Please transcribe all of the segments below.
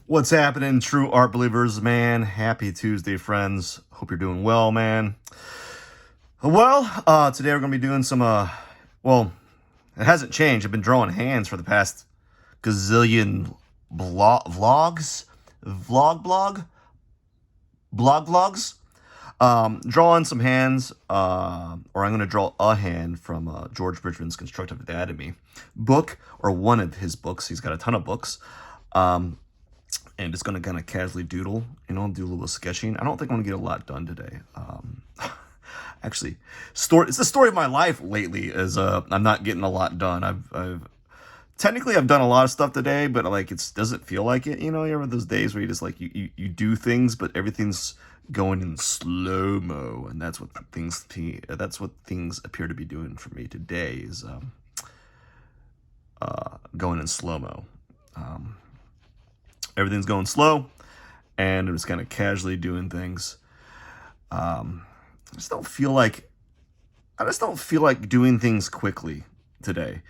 What's happening, true art believers, man? Happy Tuesday, friends. Hope you're doing well, man. Today we're gonna be doing well, it hasn't changed. I've been drawing hands for the past gazillion vlogs, vlogs. Drawing some hands, or I'm gonna draw a hand from George Bridgman's Constructive Anatomy book, or one of his books. He's got a ton of books. And just gonna kind of casually doodle, do a little sketching. I don't think I'm gonna get a lot done today. Actually, it's the story of my life lately. Is I'm not getting a lot done. I've done a lot of stuff today, but like it doesn't feel like it. You ever those days where you just like you do things, but everything's going in slow mo, and that's what things appear to be doing for me today. Is going in slow mo. Everything's going slow, and I'm just kind of casually doing things. I just don't feel like doing things quickly today.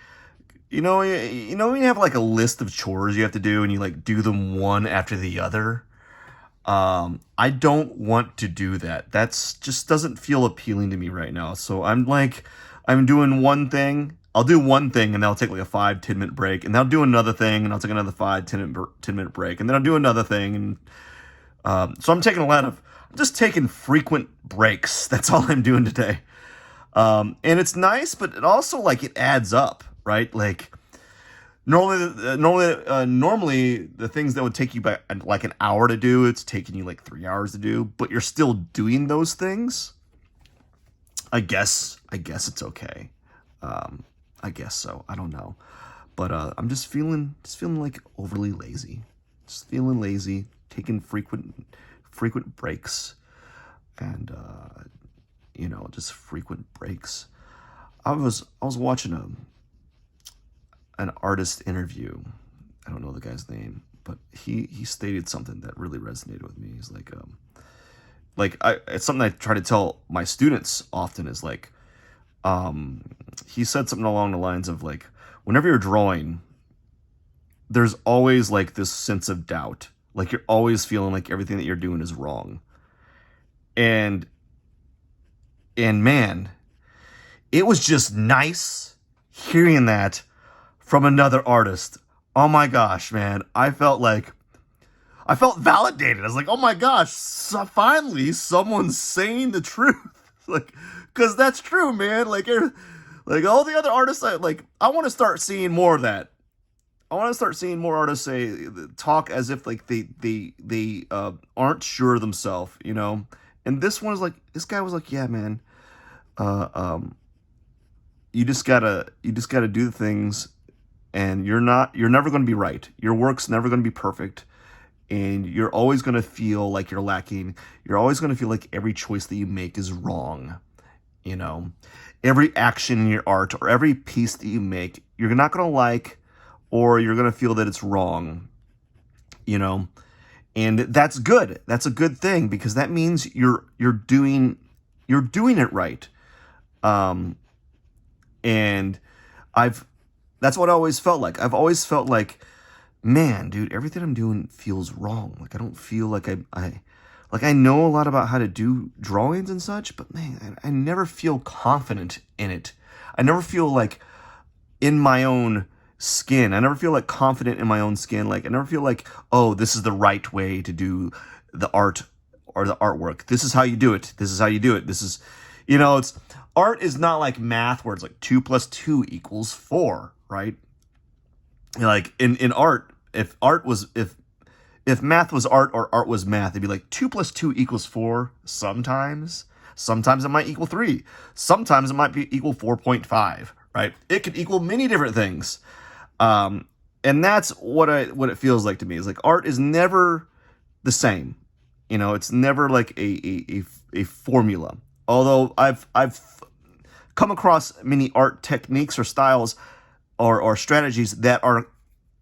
When you have like a list of chores you have to do, and you like do them one after the other. I don't want to do that. That's just doesn't feel appealing to me right now. So I'm doing one thing. I'll do one thing and then I'll take like a 5-10 minute break, and then I'll do another thing and I'll take another 5-10 minute break, and then I'll do another thing. And so I'm just taking frequent breaks. That's all I'm doing today. And it's nice, but it also like it adds up, right? Like normally the things that would take you like an hour to do, it's taking you like 3 hours to do, but you're still doing those things. I guess it's okay. I guess so. I don't know, but I'm just feeling like overly lazy. Just feeling lazy, taking frequent breaks, and just frequent breaks. I was watching an artist interview. I don't know the guy's name, but he stated something that really resonated with me. He's it's something I try to tell my students often. Is like, he said something along the lines of like, whenever you're drawing, there's always like this sense of doubt. Like you're always feeling like everything that you're doing is wrong. And man, it was just nice hearing that from another artist. Oh my gosh, man. I felt validated. I was like, oh my gosh, so finally someone's saying the truth. Like, cause that's true, man. Like all the other artists, I want to start seeing more of that. I want to start seeing more artists talk as if like they aren't sure of themselves, And this guy was like, yeah, man, you just gotta do the things, and you're never going to be right. Your work's never going to be perfect, and you're always going to feel like you're lacking. You're always going to feel like every choice that you make is wrong. Every action in your art or every piece that you make, you're not going to like, or you're going to feel that it's wrong, and that's good. That's a good thing, because that means you're doing it right. And that's what I always felt like. I've always felt like, man, dude, everything I'm doing feels wrong. Like I don't feel like I know a lot about how to do drawings and such, but man, I never feel confident in it. I never feel like in my own skin. I never feel like confident in my own skin. Like I never feel like, oh, this is the right way to do the art or the artwork. This is how you do it. This is how you do it. This is, it's art is not like math where it's like 2 + 2 = 4, right? Like in art, if math was art or art was math, it'd be like 2 + 2 = 4. Sometimes it might equal 3. Sometimes it might equal 4.5, right? It could equal many different things. And that's what it feels like to me. Is like art is never the same. It's never like a formula. Although I've come across many art techniques or styles or strategies that are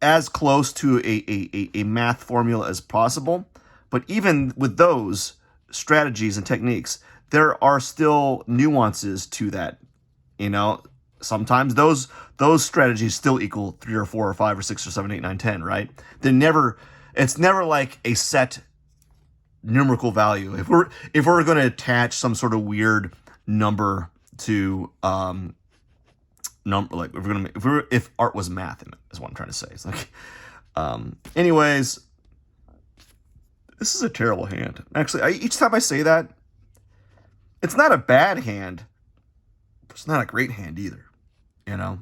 as close to a math formula as possible. But even with those strategies and techniques, there are still nuances to that. Sometimes those strategies still equal 3 or 4 or 5 or 6 or 7, 8, 9, 10, right? They're never It's never like a set numerical value. If we're going to attach some sort of weird number to number, like if art was math, is what I'm trying to say. It's like, anyways, this is a terrible hand. Actually, each time I say that, it's not a bad hand. It's not a great hand either. You know.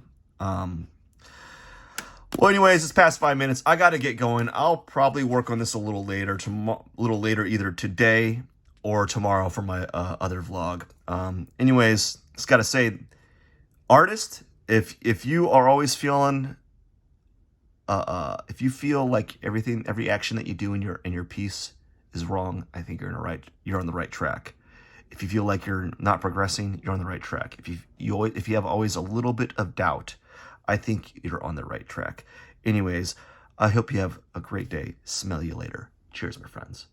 Well, anyways, it's past 5 minutes. I got to get going. I'll probably work on this a little later, either today or tomorrow for my other vlog. Anyways, just got to say, artist, if you are always feeling, if you feel like every action that you do in your piece is wrong, I think you're on the right track. If you feel like you're not progressing, you're on the right track. If you have always a little bit of doubt, I think you're on the right track. Anyways, I hope you have a great day. Smell you later. Cheers, my friends.